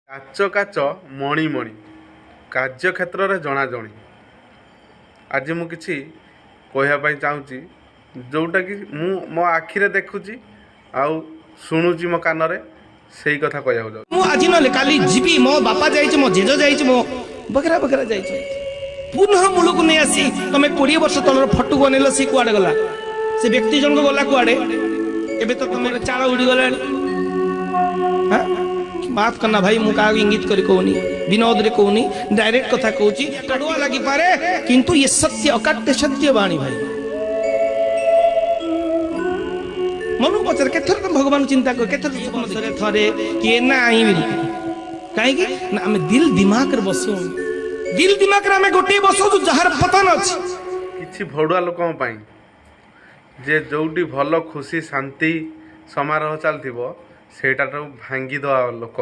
କାଚ କାଚ ମଣି ମଣି କାର୍ଯ୍ୟକ୍ଷେତ୍ରରେ ଜଣାଜଣି। ଆଜି ମୁଁ କିଛି କହିବା ପାଇଁ ଚାହୁଁଛି ଯେଉଁଟାକି ମୁଁ ମୋ ଆଖିରେ ଦେଖୁଛି ଆଉ ଶୁଣୁଛି ମୋ କାନରେ, ସେଇ କଥା କହିବାକୁ ଯାଉଛି। ମୁଁ ଆଜି ନହେଲେ କାଲି ଯିବି, ମୋ ବାପା ଯାଇଛି, ମୋ ଜେଜ ଯାଇଛି, ମୋ ବଗେରା ବଗେରା ଯାଇଛି, ପୁନଃ ମୂଳକୁ ନେଇ ଆସି ତମେ 20 ବର୍ଷ ତଳର ଫଟୋକୁ ଅନେଇଲ, ସେ କୁଆଡେ ଗଲା, ସେ ବ୍ୟକ୍ତି ଜଣକ ଗଲା କୁଆଡେ? ଏବେ ତ ତମର ଚାଳ ଉଡ଼ିଗଲାଣି। माफ करना भाई, मु क्या इंगित करी कहूनी, विनोद रे कहूनी, डायरेक्ट कथा कहूची, टडुआ लगी पारे किंतु ये सत्य अकाट्य सत्य बाणी भाई। मनु पचर केथर तुम भगवान चिंता कर, केथर तुम सरे थरे किए ना आई बिल काहे की ना हमें दिल दिमाग रे बसो, दिल दिमाग रे हमें गोटे बसो जो जहार पता न अछि। किछि भडुआ लोकम पई जे जोउटी भलो खुशी शांति समारोह चलथिबो सेटाटू भांगी दवा लोक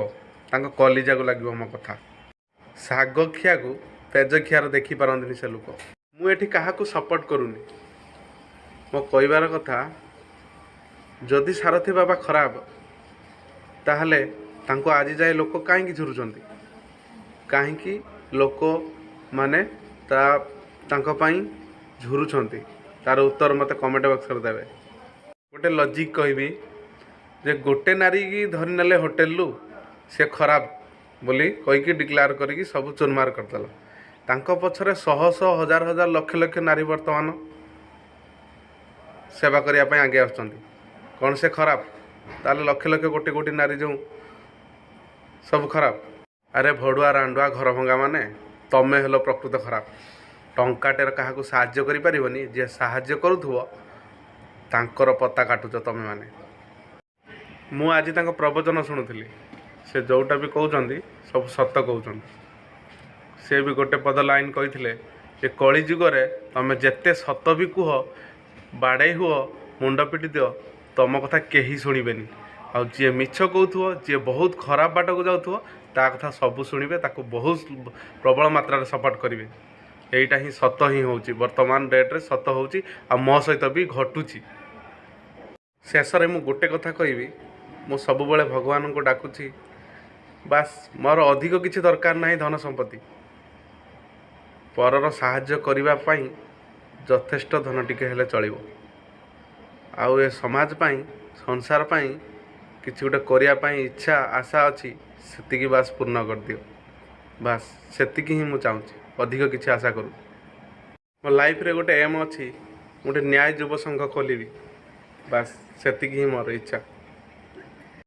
तांको कलिजा को लगे मो कथा। शाग खिया को पेज खियार देखी पारंतनी से लोक। मु एठी काहाकू सपोर्ट करूनी, मो कहबार कथा जदि सारथी बाबा खराब ताहले तांको आज जाए लोक काहे झुरुचंती, काहे लोक माने तांको पई झुरुचंती, तार उत्तर मते कमेंट बॉक्स रे देबे। गोटे लॉजिक कहबी जे गोटे नारी की धरी नेले होटेल लु से खराब बोली कहीकि डिक्लेयर करी सब चुनमार करदेल। तांको पछरे शह शह हजार हजार लक्ष लक्ष नारी वर्तमान सेवा करने आगे आसुँच, कौन से खराब? ताले लक्ष लक्ष कोटी कोटी नारी जो सब खराब? अरे भड़ुआ रांडुआ घर भंगा माने तमें हेलो प्रकृत खराब। टंकाटेर क्या साहाय्य करि परिबनी, जे साहाय्य करुथुवो तांकर पत्ता काटुच तमे माने। मु आज तांको प्रवचन शुणुली, से जोटा भी कहते सब सत कहते। से भी गोटे पद लाइन कही जे कली जुगरे तमें जेते सत भी कुह, बाड़े हुओ, मुंड पिटी दियो, तुम कथा कहीं शुणबेनि। आ जी मिछ कहूथो, जी बहुत खराब बाट को जाऊथो, ता कथा सब शुणवे, ताको बहुत प्रबल मात्रा सपोर्ट करेंगे। यहीटा ही सत ही होची वर्तमान डेट्रे सत होची, आ मो सहित भी घटुची। शेष में मु गोटे कथा कहबी, मु सब बेले भगवान को डाकुची, बास मोर अधिक किसी दरकार नहीं धन संपत्ति, परर साहाय्य करने पाई यथेष्ट धन टिके हेले चलिबो। आउ ए समाज पाई संसार पाई किसी गोटे करिया पाई इच्छा आशा अच्छी, सेतिकी बास पूर्ण कर दियो। बास सेतिकी ही मु चाहूँगी, अधिक किसी आशा करूँ। मो लाइफ रे गोटे एम अच्छी, गोटे न्याय युव संघ खोलिबी, बास सेतिकी ही मोर इच्छा।